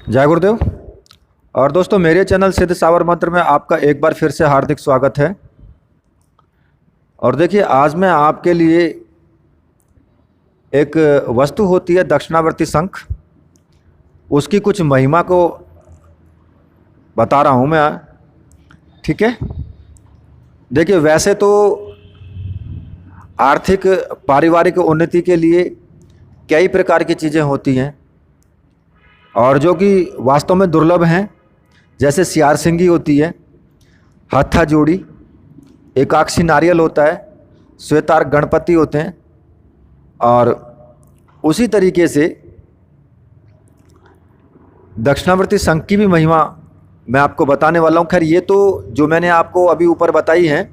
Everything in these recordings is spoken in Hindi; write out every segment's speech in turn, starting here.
जय गुरुदेव। और दोस्तों, मेरे चैनल सिद्ध सावर मंत्र में आपका एक बार फिर से हार्दिक स्वागत है। और देखिए, आज मैं आपके लिए एक वस्तु होती है दक्षिणावर्ती शंख, उसकी कुछ महिमा को बता रहा हूँ मैं। ठीक है, देखिए, वैसे तो आर्थिक पारिवारिक उन्नति के लिए कई प्रकार की चीज़ें होती हैं और जो कि वास्तव में दुर्लभ हैं, जैसे सियार सिंगी होती है, हत्था जोड़ी, एकाक्षी नारियल होता है, श्वेतार गणपति होते हैं। और उसी तरीके से दक्षिणावर्ती शंख की भी महिमा मैं आपको बताने वाला हूँ। खैर, ये तो जो मैंने आपको अभी ऊपर बताई हैं,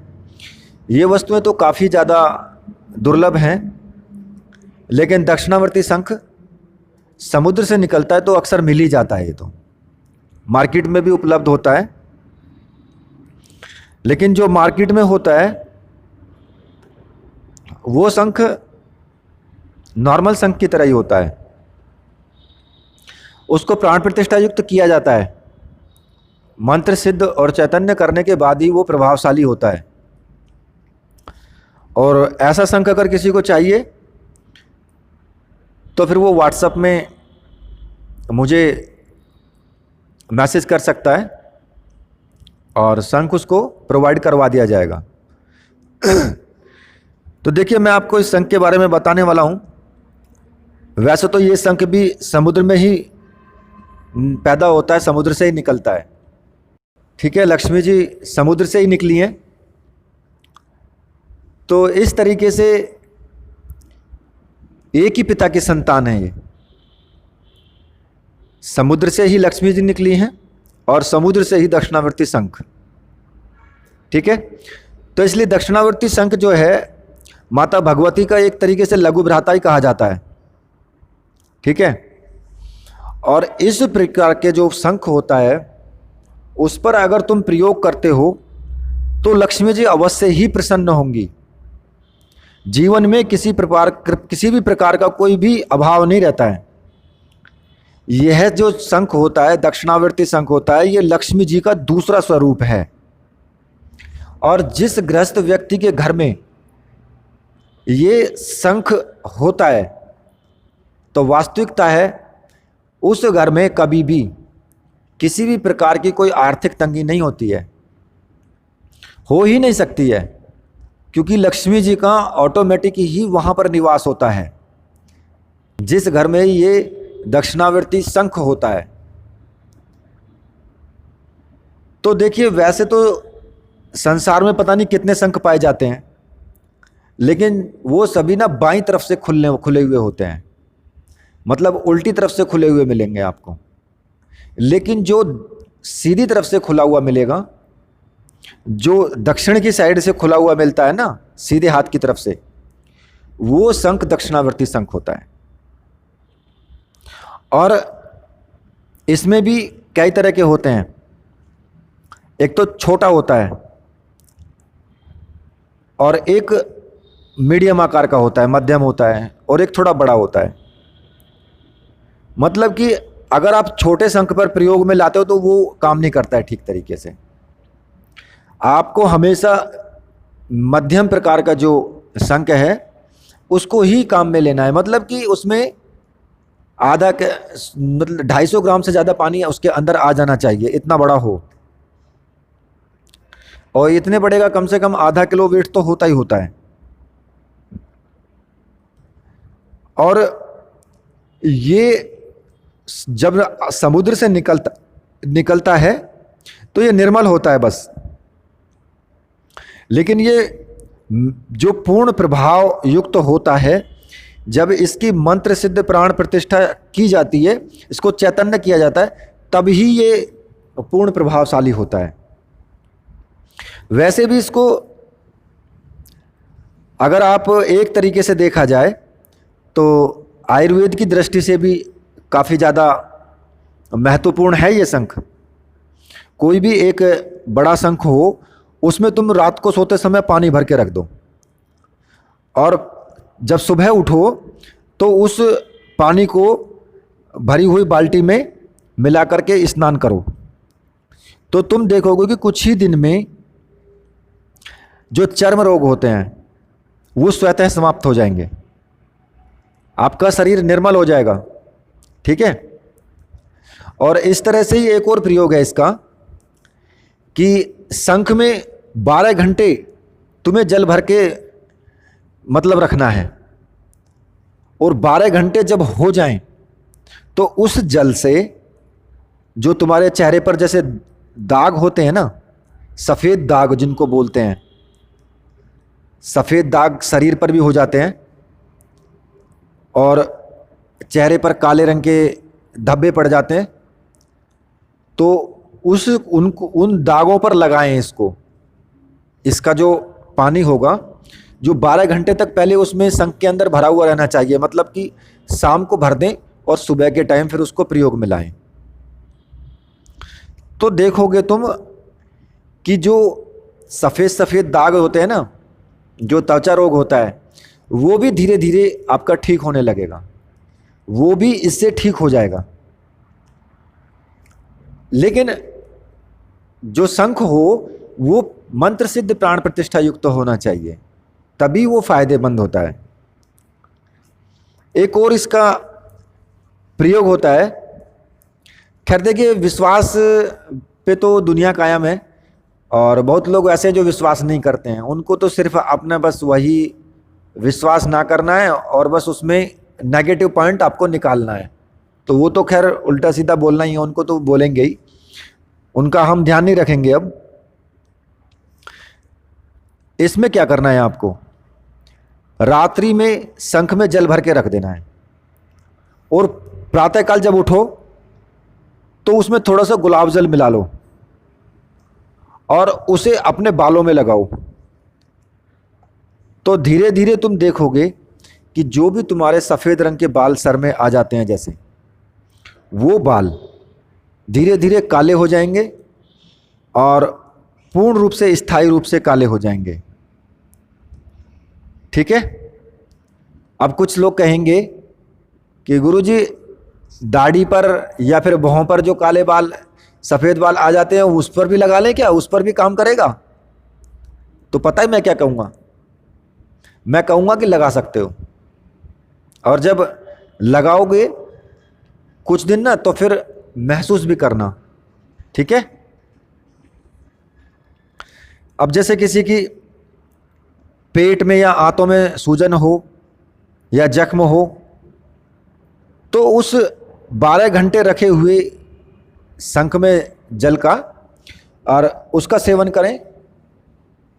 ये वस्तुएं तो काफ़ी ज़्यादा दुर्लभ हैं, लेकिन दक्षिणावर्ती शंख समुद्र से निकलता है तो अक्सर मिल ही जाता है। ये तो मार्केट में भी उपलब्ध होता है, लेकिन जो मार्केट में होता है वो शंख नॉर्मल शंख की तरह ही होता है। उसको प्राण प्रतिष्ठा युक्त किया जाता है, मंत्र सिद्ध और चैतन्य करने के बाद ही वो प्रभावशाली होता है। और ऐसा शंख अगर किसी को चाहिए तो फिर वो व्हाट्सएप में मुझे मैसेज कर सकता है और शंख उसको प्रोवाइड करवा दिया जाएगा। तो देखिए, मैं आपको इस शंख के बारे में बताने वाला हूँ। वैसे तो ये शंख भी समुद्र में ही पैदा होता है, समुद्र से ही निकलता है। ठीक है, लक्ष्मी जी समुद्र से ही निकली हैं। तो इस तरीके से एक ही पिता की संतान है ये। समुद्र से ही लक्ष्मी जी निकली हैं और समुद्र से ही दक्षिणावर्ती शंख। ठीक है, तो इसलिए दक्षिणावर्ती शंख जो है माता भगवती का एक तरीके से लघु भ्राता ही कहा जाता है। ठीक है, और इस प्रकार के जो शंख होता है उस पर अगर तुम प्रयोग करते हो तो लक्ष्मी जी अवश्य ही प्रसन्न होंगी। जीवन में किसी भी प्रकार का कोई भी अभाव नहीं रहता है। यह जो शंख होता है, दक्षिणावर्ती शंख होता है, ये लक्ष्मी जी का दूसरा स्वरूप है। और जिस गृहस्थ व्यक्ति के घर में ये शंख होता है तो वास्तविकता है उस घर में कभी भी किसी भी प्रकार की कोई आर्थिक तंगी नहीं होती है, हो ही नहीं सकती है, क्योंकि लक्ष्मी जी का ऑटोमेटिक ही वहाँ पर निवास होता है जिस घर में ये दक्षिणावर्ती शंख होता है। तो देखिए, वैसे तो संसार में पता नहीं कितने शंख पाए जाते हैं, लेकिन वो सभी ना बाईं तरफ से खुले हुए होते हैं, मतलब उल्टी तरफ से खुले हुए मिलेंगे आपको। लेकिन जो सीधी तरफ से खुला हुआ मिलेगा, जो दक्षिण की साइड से खुला हुआ मिलता है ना, सीधे हाथ की तरफ से, वो शंख दक्षिणावर्ती शंख होता है। और इसमें भी कई तरह के होते हैं। एक तो छोटा होता है और एक मीडियम आकार का होता है, मध्यम होता है, और एक थोड़ा बड़ा होता है। मतलब कि अगर आप छोटे शंख पर प्रयोग में लाते हो तो वो काम नहीं करता है ठीक तरीके से। आपको हमेशा मध्यम प्रकार का जो शंख है उसको ही काम में लेना है। मतलब कि उसमें मतलब 250 ग्राम से ज़्यादा पानी उसके अंदर आ जाना चाहिए, इतना बड़ा हो। और इतने बड़े का कम से कम आधा किलो वेट तो होता ही होता है। और ये जब समुद्र से निकलता है तो ये निर्मल होता है बस। लेकिन ये जो पूर्ण प्रभाव युक्त होता है, जब इसकी मंत्र सिद्ध प्राण प्रतिष्ठा की जाती है, इसको चैतन्य किया जाता है, तब ही ये पूर्ण प्रभावशाली होता है। वैसे भी इसको अगर आप एक तरीके से देखा जाए तो आयुर्वेद की दृष्टि से भी काफ़ी ज़्यादा महत्वपूर्ण है ये शंख। कोई भी एक बड़ा शंख हो, उसमें तुम रात को सोते समय पानी भर के रख दो, और जब सुबह उठो तो उस पानी को भरी हुई बाल्टी में मिला करके स्नान करो, तो तुम देखोगे कि कुछ ही दिन में जो चर्म रोग होते हैं वो स्वतः समाप्त हो जाएंगे, आपका शरीर निर्मल हो जाएगा। ठीक है। और इस तरह से ही एक और प्रयोग है इसका कि शंख में 12 घंटे तुम्हें जल भर के मतलब रखना है, और 12 घंटे जब हो जाएं तो उस जल से जो तुम्हारे चेहरे पर जैसे दाग होते हैं ना, सफ़ेद दाग जिनको बोलते हैं, सफ़ेद दाग शरीर पर भी हो जाते हैं और चेहरे पर काले रंग के धब्बे पड़ जाते हैं, तो उन दागों पर लगाएं इसको। इसका जो पानी होगा जो 12 घंटे तक पहले उसमें शंख के अंदर भरा हुआ रहना चाहिए, मतलब कि शाम को भर दें और सुबह के टाइम फिर उसको प्रयोग में लाएं। तो देखोगे तुम कि जो सफ़ेद सफ़ेद दाग होते हैं ना, जो त्वचा रोग होता है, वो भी धीरे धीरे आपका ठीक होने लगेगा, वो भी इससे ठीक हो जाएगा। लेकिन जो शंख हो वो मंत्र सिद्ध प्राण प्रतिष्ठा युक्त तो होना चाहिए, तभी वो फायदेमंद होता है। एक और इसका प्रयोग होता है, खैर देखिए विश्वास पे तो दुनिया कायम है, और बहुत लोग ऐसे जो विश्वास नहीं करते हैं, उनको तो सिर्फ अपना बस वही विश्वास ना करना है और बस उसमें नेगेटिव पॉइंट आपको निकालना है। तो वो तो खैर उल्टा सीधा बोलना ही है, उनको तो बोलेंगे ही, उनका हम ध्यान नहीं रखेंगे। अब इसमें क्या करना है, आपको रात्रि में शंख में जल भर के रख देना है, और प्रातःकाल जब उठो तो उसमें थोड़ा सा गुलाब जल मिला लो और उसे अपने बालों में लगाओ। तो धीरे धीरे तुम देखोगे कि जो भी तुम्हारे सफ़ेद रंग के बाल सर में आ जाते हैं जैसे, वो बाल धीरे धीरे काले हो जाएंगे और पूर्ण रूप से स्थायी रूप से काले हो जाएंगे। ठीक है। अब कुछ लोग कहेंगे कि गुरुजी दाढ़ी पर या फिर भौं पर जो काले बाल सफ़ेद बाल आ जाते हैं उस पर भी लगा लें क्या, उस पर भी काम करेगा? तो पता है मैं क्या कहूँगा, मैं कहूँगा कि लगा सकते हो, और जब लगाओगे कुछ दिन ना तो फिर महसूस भी करना। ठीक है। अब जैसे किसी की पेट में या आंतों में सूजन हो या जख्म हो, तो उस 12 घंटे रखे हुए शंख में जल का और उसका सेवन करें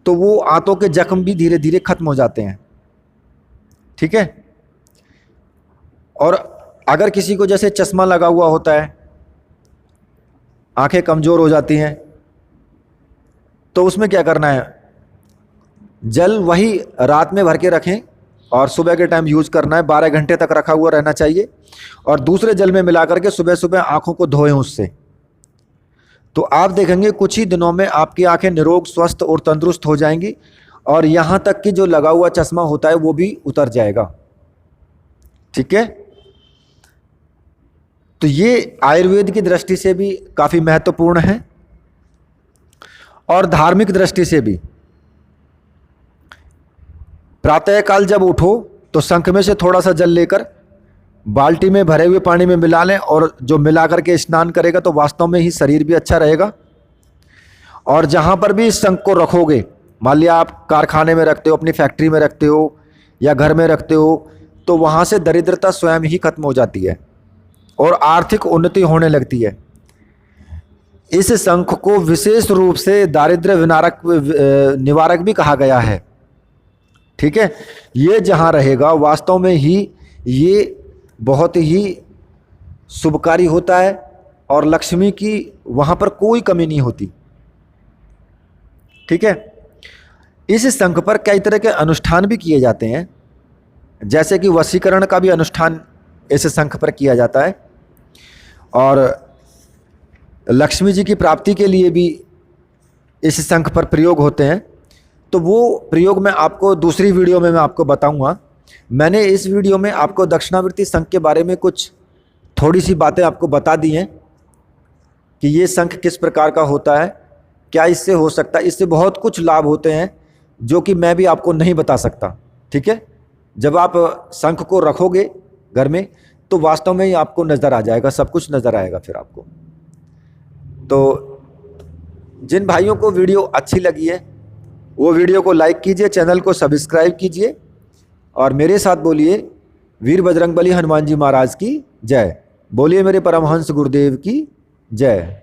तो वो आंतों के जख्म भी धीरे धीरे खत्म हो जाते हैं। ठीक है। और अगर किसी को जैसे चश्मा लगा हुआ होता है, आंखें कमज़ोर हो जाती हैं, तो उसमें क्या करना है, जल वही रात में भर के रखें और सुबह के टाइम यूज़ करना है, 12 घंटे तक रखा हुआ रहना चाहिए, और दूसरे जल में मिला करके सुबह सुबह आँखों को धोएं उससे। तो आप देखेंगे कुछ ही दिनों में आपकी आंखें निरोग, स्वस्थ और तंदुरुस्त हो जाएंगी, और यहाँ तक कि जो लगा हुआ चश्मा होता है वो भी उतर जाएगा। ठीक है। तो ये आयुर्वेद की दृष्टि से भी काफ़ी महत्वपूर्ण है और धार्मिक दृष्टि से भी। प्रातःकाल जब उठो तो शंख में से थोड़ा सा जल लेकर बाल्टी में भरे हुए पानी में मिला लें, और जो मिला करके स्नान करेगा तो वास्तव में ही शरीर भी अच्छा रहेगा। और जहाँ पर भी इस शंख को रखोगे, मान लिया आप कारखाने में रखते हो, अपनी फैक्ट्री में रखते हो या घर में रखते हो, तो वहाँ से दरिद्रता स्वयं ही खत्म हो जाती है और आर्थिक उन्नति होने लगती है। इस शंख को विशेष रूप से दारिद्र्य निवारक भी कहा गया है। ठीक है। ये जहाँ रहेगा वास्तव में ही ये बहुत ही शुभकारी होता है और लक्ष्मी की वहाँ पर कोई कमी नहीं होती। ठीक है। इस शंख पर कई तरह के अनुष्ठान भी किए जाते हैं, जैसे कि वशीकरण का भी अनुष्ठान इस शंख पर किया जाता है, और लक्ष्मी जी की प्राप्ति के लिए भी इस शंख पर प्रयोग होते हैं। तो वो प्रयोग मैं आपको दूसरी वीडियो में मैं आपको बताऊंगा। मैंने इस वीडियो में आपको दक्षिणावर्ती शंख के बारे में कुछ थोड़ी सी बातें आपको बता दी हैं, कि ये शंख किस प्रकार का होता है, क्या इससे हो सकता है। इससे बहुत कुछ लाभ होते हैं जो कि मैं भी आपको नहीं बता सकता। ठीक है, जब आप शंख को रखोगे घर में तो वास्तव में ही आपको नज़र आ जाएगा, सब कुछ नज़र आएगा फिर आपको। तो जिन भाइयों को वीडियो अच्छी लगी है वो वीडियो को लाइक कीजिए, चैनल को सब्सक्राइब कीजिए और मेरे साथ बोलिए वीर बजरंगबली हनुमान जी महाराज की जय। बोलिए मेरे परमहंस गुरुदेव की जय।